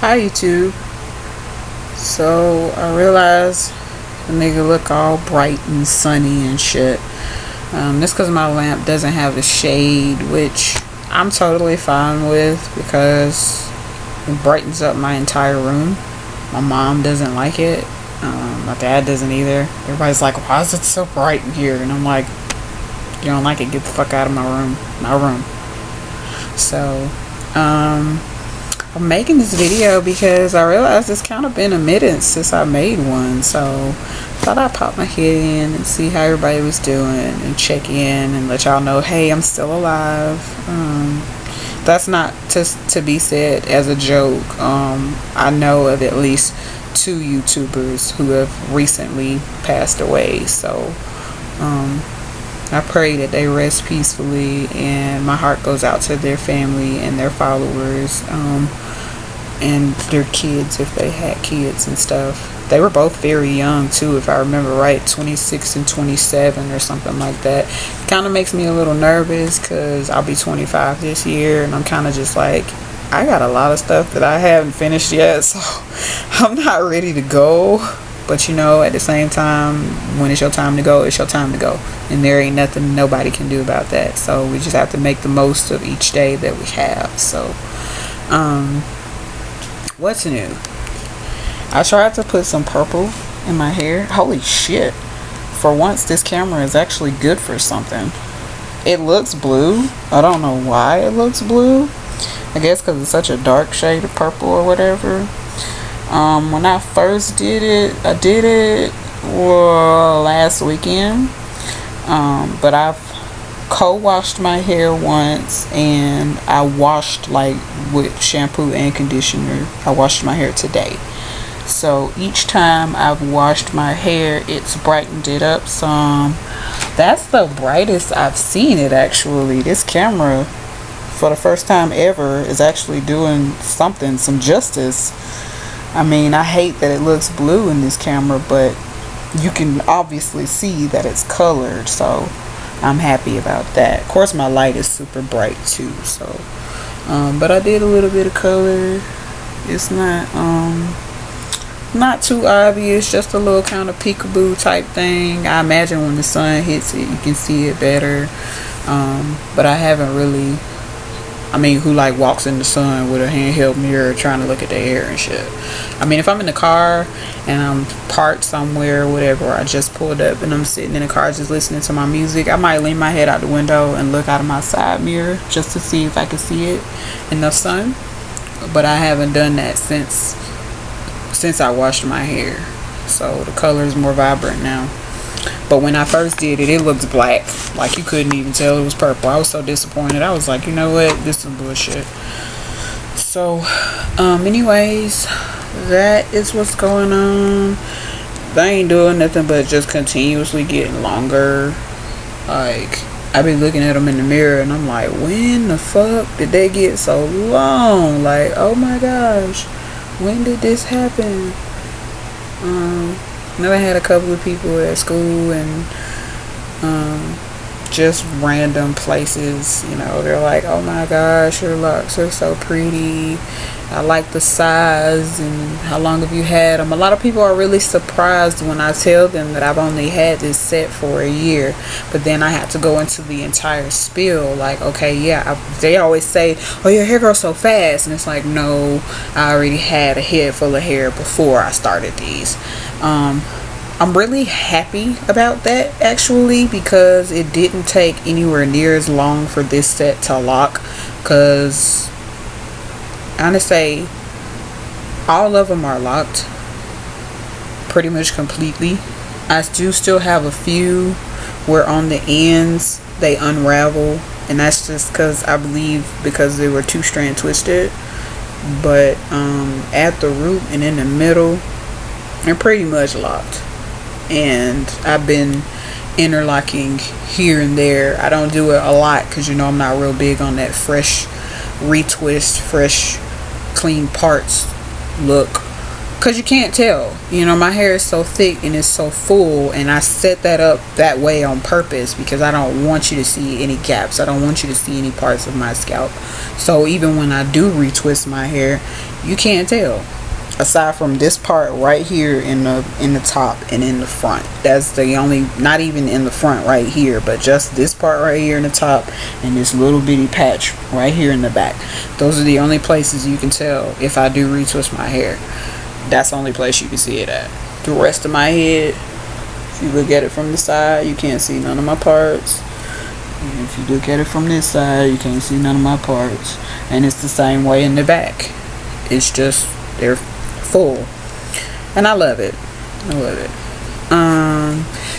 Hi YouTube. So I realized the nigga look all bright and sunny and shit. This because my lamp doesn't have a shade, which I'm totally fine with because it brightens up my entire room. My mom doesn't like it. My dad doesn't either. Everybody's like, why is it so bright in here? And I'm like, you don't like it, get the fuck out of my room. So I'm making this video because I realized it's kind of been a minute since I made one, so thought I'd pop my head in and see how everybody was doing and check in and let y'all know, hey, I'm still alive. That's not to be said as a joke. I know of at least 2 YouTubers who have recently passed away, so I pray that they rest peacefully, and my heart goes out to their family and their followers, and their kids if they had kids and stuff. They were both very young too, if I remember right, 26 and 27 or something like that. Kind of makes me a little nervous because I'll be 25 this year, and I'm kind of just like, I got a lot of stuff that I haven't finished yet, so I'm not ready to go. But you know, at the same time, when it's your time to go, it's your time to go. And there ain't nothing nobody can do about that. So we just have to make the most of each day that we have. So, what's new? I tried to put some purple in my hair. Holy shit. For once, this camera is actually good for something. It looks blue. I don't know why it looks blue. I guess because it's such a dark shade of purple or whatever. When I first did it, I did it last weekend, but I've co-washed my hair once, and I washed like with shampoo and conditioner. I washed my hair today, so each time I've washed my hair, it's brightened it up some. That's the brightest I've seen it actually. This camera, for the first time ever, is actually doing something, some justice. I mean, I hate that it looks blue in this camera, but you can obviously see that it's colored, so I'm happy about that. Of course, my light is super bright too, so but I did a little bit of color. It's not too obvious, just a little kind of peekaboo type thing. I imagine when the sun hits it, you can see it better, but I haven't really. I mean, who like walks in the sun with a handheld mirror trying to look at the air and shit? I mean, if I'm in the car and I'm parked somewhere or whatever, or I just pulled up and I'm sitting in the car just listening to my music, I might lean my head out the window and look out of my side mirror just to see if I can see it in the sun. But I haven't done that since I washed my hair, so the color is more vibrant now. But when I first did it, it looked black. Like you couldn't even tell it was purple. I was so disappointed. I was like, you know what? This is bullshit. So, anyways, that is what's going on. They ain't doing nothing but just continuously getting longer. Like, I be looking at them in the mirror and I'm like, when the fuck did they get so long? Like, oh my gosh, when did this happen? I had a couple of people at school and just random places, you know, they're like, oh my gosh, your locks are so pretty, I like the size, and how long have you had them? A lot of people are really surprised when I tell them that I've only had this set for a year, but then I have to go into the entire spiel like, okay, yeah, they always say, oh, your hair grows so fast, and it's like, no, I already had a head full of hair before I started these. I'm really happy about that actually, because it didn't take anywhere near as long for this set to lock, because I'm gonna say all of them are locked pretty much completely. I do still have a few where on the ends they unravel, and that's just because I believe because they were 2-strand twisted, but at the root and in the middle they're pretty much locked. And I've been interlocking here and there. I don't do it a lot because, you know, I'm not real big on that fresh retwist, fresh clean parts look, because you can't tell, you know, my hair is so thick and it's so full, and I set that up that way on purpose because I don't want you to see any gaps. I don't want you to see any parts of my scalp. So even when I do retwist my hair, You can't tell. Aside from this part right here in the top and in the front. That's the only, not even in the front right here, but just this part right here in the top and this little bitty patch right here in the back. Those are the only places you can tell if I do retwist my hair. That's the only place you can see it at. The rest of my head, if you look at it from the side, you can't see none of my parts. And if you look at it from this side, you can't see none of my parts. And it's the same way in the back. It's just, they're full. And I love it. I love it.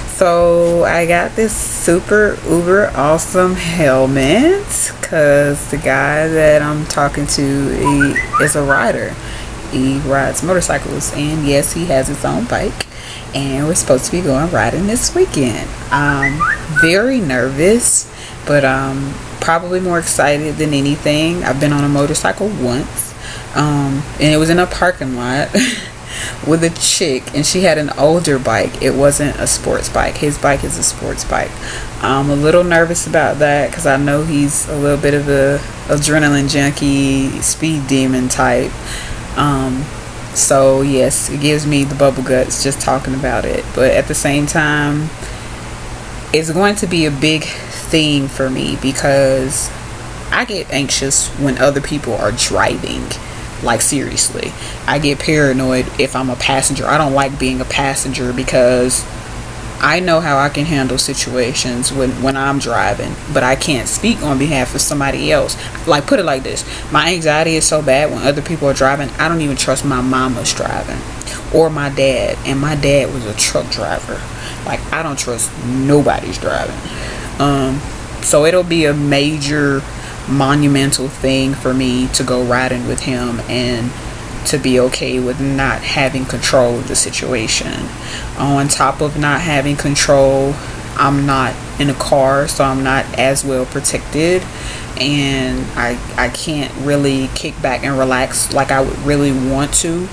So I got this super uber awesome helmet because the guy that I'm talking to, he is a rider. He rides motorcycles, and yes, he has his own bike, and we're supposed to be going riding this weekend. I'm very nervous, but probably more excited than anything. I've been on a motorcycle once, and it was in a parking lot with a chick, and she had an older bike. It wasn't a sports bike. His bike is a sports bike. I'm a little nervous about that because I know he's a little bit of a adrenaline junkie, speed demon type. So yes, it gives me the bubble guts just talking about it, but at the same time, it's going to be a big thing for me because I get anxious when other people are driving. Like, seriously, I get paranoid if I'm a passenger. I don't like being a passenger because I know how I can handle situations when I'm driving, but I can't speak on behalf of somebody else. Like, put it like this, my anxiety is so bad when other people are driving, I don't even trust my mama's driving or my dad, and my dad was a truck driver. Like, I don't trust nobody's driving. So it'll be a major monumental thing for me to go riding with him and to be okay with not having control of the situation. On top of not having control, I'm not in a car, so I'm not as well protected, and I can't really kick back and relax like I would really want to.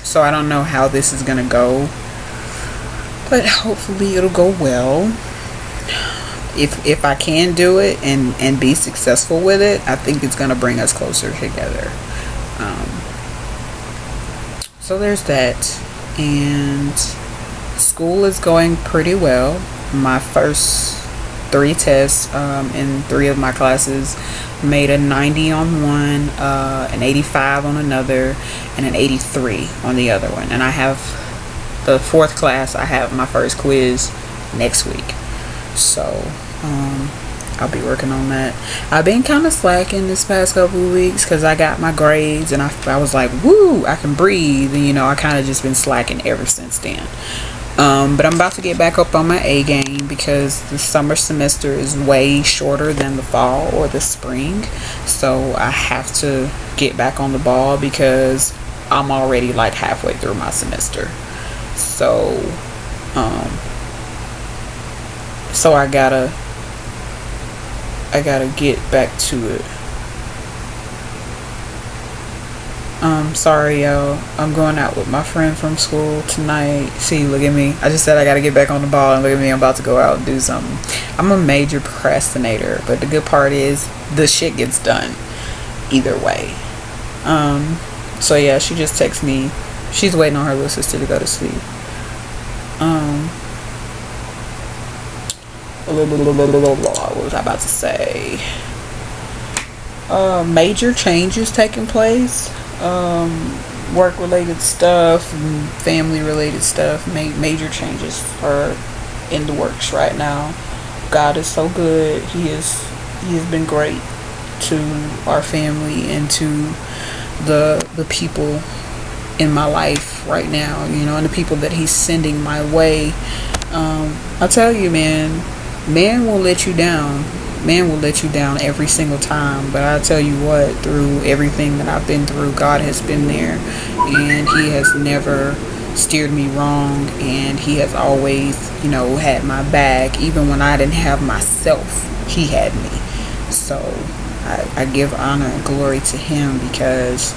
So I don't know how this is gonna go, but hopefully it'll go well. If I can do it and be successful with it, I think it's going to bring us closer together. So there's that. And school is going pretty well. My first 3 tests in 3 of my classes made a 90 on one, an 85 on another, and an 83 on the other one. And I have the 4th class, I have my first quiz next week. So I'll be working on that. I've been kind of slacking this past couple of weeks because I got my grades and I was like, woo, I can breathe. And I kind of just been slacking ever since then. But I'm about to get back up on my A game because the summer semester is way shorter than the fall or the spring. So I have to get back on the ball because I'm already like halfway through my semester. So I gotta get back to it. Sorry y'all, I'm going out with my friend from school tonight. See, look at me, I just said I gotta get back on the ball, and look at me, I'm about to go out and do something. I'm a major procrastinator, but the good part is the shit gets done either way. So yeah, she just texted me, she's waiting on her little sister to go to sleep. What was I about to say? Major changes taking place. Work related stuff, family related stuff. Major changes are in the works right now. God is so good. He has been great to our family and to the people in my life right now, and the people that he's sending my way. I tell you, man will let you down. Man will let you down every single time. But I tell you what, through everything that I've been through, God has been there, and he has never steered me wrong, and he has always, had my back. Even when I didn't have myself, he had me. So I give honor and glory to him because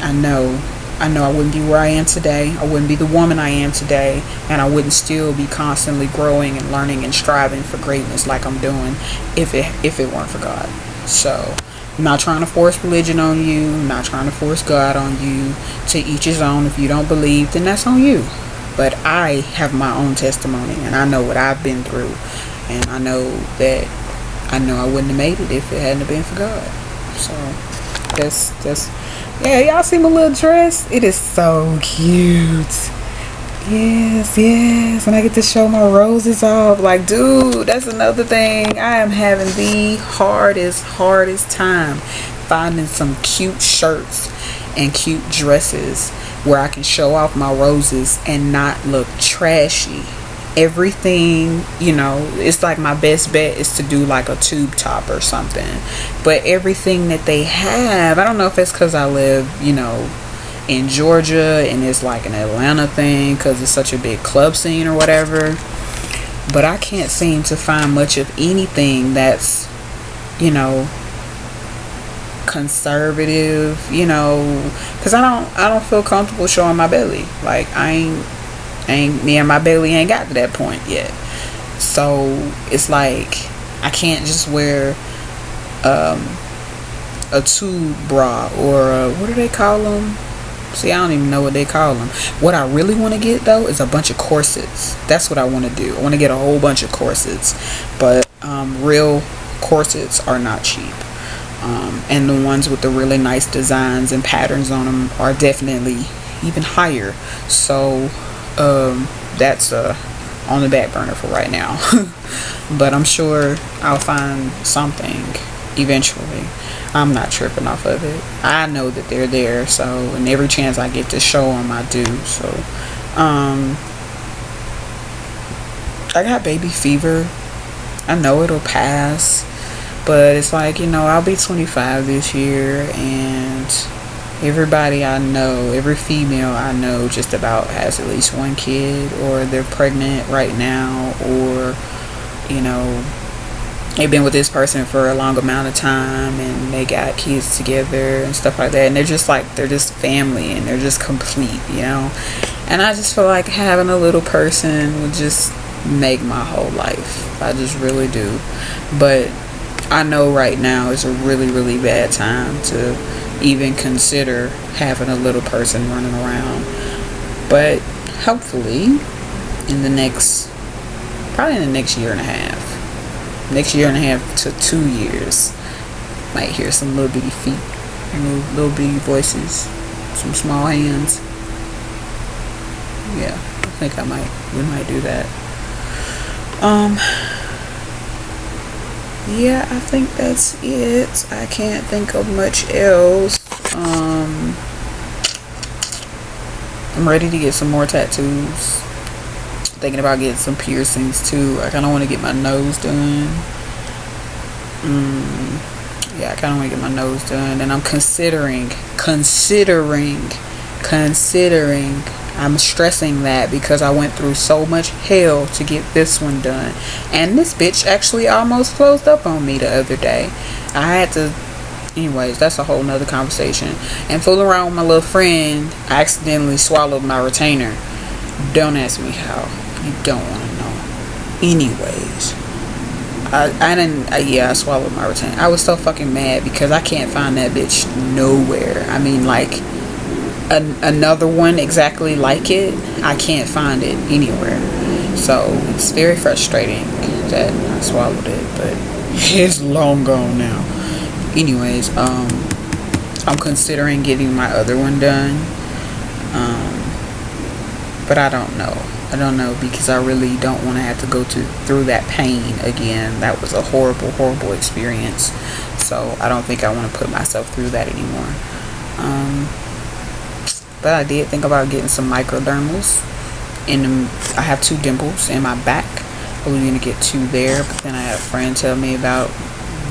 I know I wouldn't be where I am today. I wouldn't be the woman I am today, and I wouldn't still be constantly growing and learning and striving for greatness like I'm doing if it weren't for God. So I'm not trying to force religion on you. I'm not trying to force God on you. To each his own. If you don't believe, then that's on you. But I have my own testimony, and I know what I've been through, and I know that I wouldn't have made it if it hadn't been for God. So that's yeah. Y'all see my little dress? It is so cute. Yes. And I get to show my roses off. Like, dude, that's another thing. I am having the hardest time finding some cute shirts and cute dresses where I can show off my roses and not look trashy. Everything, it's like my best bet is to do like a tube top or something. But everything that they have, I don't know if it's because I live, in Georgia and it's like an Atlanta thing because it's such a big club scene or whatever, but I can't seem to find much of anything that's conservative, because I don't feel comfortable showing my belly. Like I ain't me and my belly ain't got to that point yet, so it's like I can't just wear a tube bra or what do they call them? See, I don't even know what they call them. What I really want to get though is a bunch of corsets. That's what I want to do. I want to get a whole bunch of corsets, but real corsets are not cheap, and the ones with the really nice designs and patterns on them are definitely even higher. So that's on the back burner for right now. But I'm sure I'll find something eventually. I'm not tripping off of it. I know that they're there, so, and every chance I get to show them, I do. So I got baby fever. I know it'll pass, but it's like, I'll be 25 this year, and everybody I know, every female I know just about has at least one kid, or they're pregnant right now, or they've been with this person for a long amount of time and they got kids together and stuff like that, and they're just family and they're just complete, and I just feel like having a little person would just make my whole life. I just really do. But I know right now is a really, really bad time to even consider having a little person running around. But hopefully probably in the next year and a half to 2 years, might hear some little bitty feet, little bitty voices, some small hands. Yeah, I think we might do that. Yeah, I think that's it. I can't think of much else. I'm ready to get some more tattoos. Thinking about getting some piercings too. I kind of want to get my nose done. Yeah, I kind of want to get my nose done, and I'm considering. I'm stressing that because I went through so much hell to get this one done, and this bitch actually almost closed up on me the other day. I had to. Anyways, that's a whole nother conversation. And fooling around with my little friend, I accidentally swallowed my retainer. Don't ask me how. You don't want to know. Anyways, I swallowed my retainer. I was so fucking mad because I can't find that bitch nowhere. I mean, like another one exactly like it, I can't find it anywhere. So it's very frustrating that I swallowed it, but it's long gone now. Anyways, I'm considering getting my other one done, but I don't know because I really don't want to have to go through that pain again. That was a horrible experience, so I don't think I want to put myself through that anymore. But I did think about getting some microdermals. I have 2 dimples in my back. I was going to get 2 there, but then I had a friend tell me about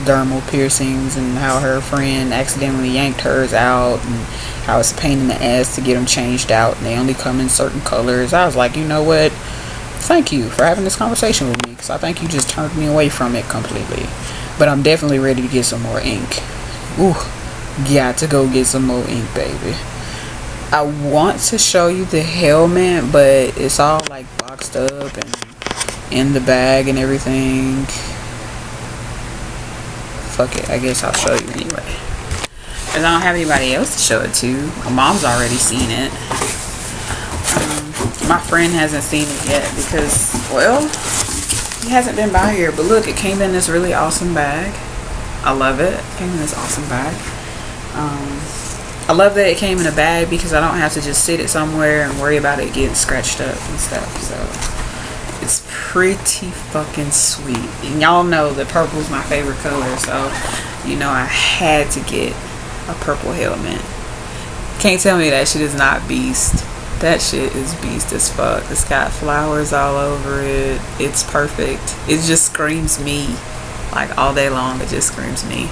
dermal piercings and how her friend accidentally yanked hers out and how it's a pain in the ass to get them changed out, and they only come in certain colors. I was like, you know what? Thank you for having this conversation with me, because I think you just turned me away from it completely. But I'm definitely ready to get some more ink. Ooh, got to go get some more ink, baby. I want to show you the helmet, but it's all like boxed up and in the bag and everything. fuck it, I guess I'll show you anyway, because I don't have anybody else to show it to. My mom's already seen it. My friend hasn't seen it yet because, well, he hasn't been by here. But look, it came in this really awesome bag. I love it. It came in this awesome bag. I love that it came in a bag because I don't have to just sit it somewhere and worry about it getting scratched up and stuff. So it's pretty fucking sweet. And y'all know that purple is my favorite color, so you know I had to get a purple helmet. Can't tell me that shit is not beast. That shit is beast as fuck. It's got flowers all over it. It's perfect. It just screams me. Like all day long, it just screams me.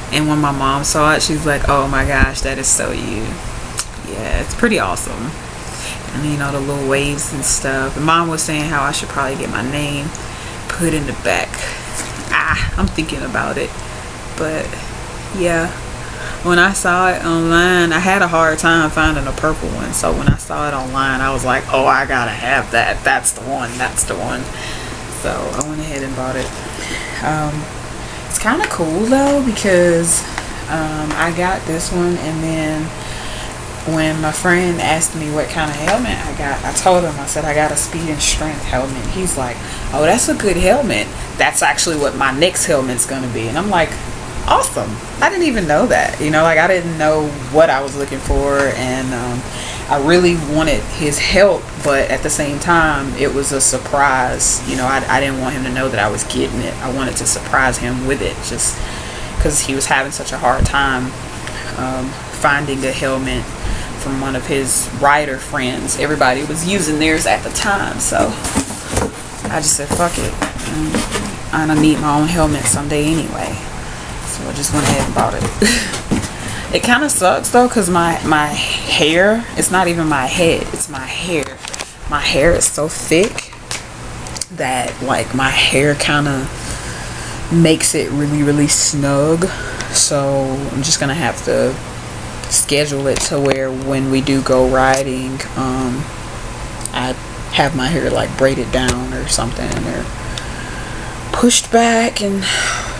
And when my mom saw it, she's like, oh my gosh, that is so you. Yeah, it's pretty awesome. And you know, the little waves and stuff. And mom was saying how I should probably get my name put in the back. I'm thinking about it. But yeah, when I saw it online, I had a hard time finding a purple one. So when I saw it online, I was like, oh, I gotta have that. That's the one. That's the one. So I went ahead and bought it. It's kind of cool though, because I got this one, and then when my friend asked me what kind of helmet I got, I told him, I said I got a speed and strength helmet. He's like, oh, that's a good helmet. That's actually what my next helmet's gonna be. And I'm like, awesome. I didn't even know that, you know, like I didn't know what I was looking for, and I really wanted his help, but at the same time it was a surprise. You know, I didn't want him to know that I was getting it. I wanted to surprise him with it, just because he was having such a hard time finding a helmet from one of his rider friends. Everybody was using theirs at the time, so I just said fuck it, and I need my own helmet someday anyway. So I just went ahead and bought it. It kind of sucks though, because my hair, it's not even my head, it's my hair. My hair is so thick that like my hair kind of makes it really, really snug. So I'm just gonna have to schedule it to where when we do go riding, I have my hair like braided down or something, or pushed back and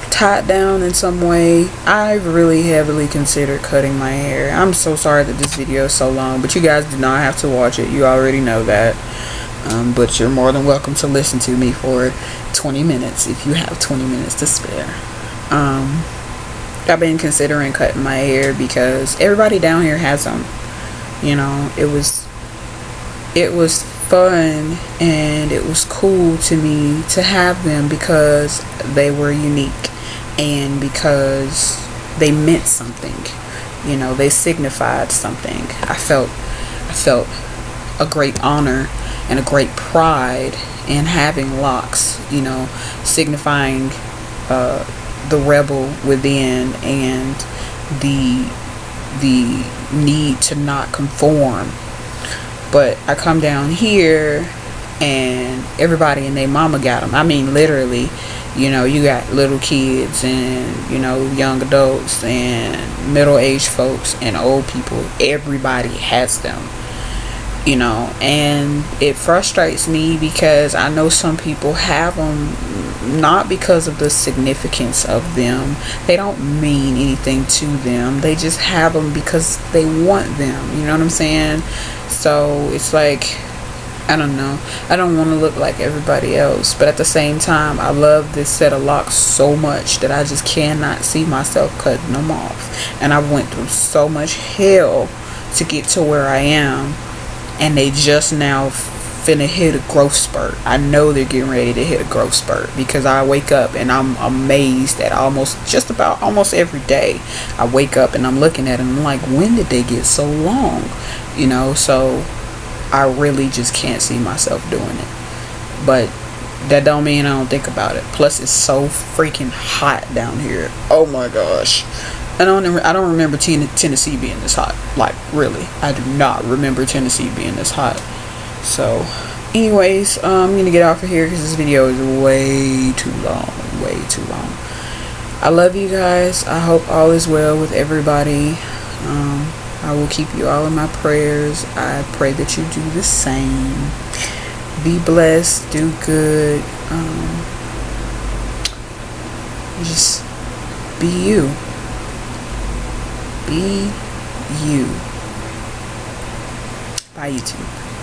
tied down in some way. I've really heavily considered cutting my hair. I'm so sorry that this video is so long, but you guys do not have to watch it. You already know that. But you're more than welcome to listen to me for 20 minutes if you have 20 minutes to spare. I've been considering cutting my hair because everybody down here has them. You know, it was fun and it was cool to me to have them because they were unique and because they meant something. You know, they signified something. I felt a great honor and a great pride in having locks, you know, signifying the rebel within and the need to not conform. But I come down here and everybody and their mama got them. I mean, literally, you know, you got little kids and, you know, young adults and middle-aged folks and old people. Everybody has them, you know, and it frustrates me because I know some people have them not because of the significance of them. They don't mean anything to them. They just have them because they want them. You know what I'm saying? So it's like, I don't know. I don't want to look like everybody else, but at the same time, I love this set of locks so much that I just cannot see myself cutting them off. And I went through so much hell to get to where I am, and they just now finna hit a growth spurt. I know they're getting ready to hit a growth spurt because I wake up and I'm amazed at almost every day. I wake up and I'm looking at them and I'm like, when did they get so long? You know, so I really just can't see myself doing it. But that don't mean I don't think about it. Plus it's so freaking hot down here. Oh my gosh. I don't remember Tennessee being this hot. Like, really, I do not remember Tennessee being this hot. So anyways, I'm gonna get off of here because this video is way too long. I love you guys. I hope all is well with everybody. I will keep you all in my prayers. I pray that you do the same. Be blessed, do good, just Be you. Be you. Bye, YouTube.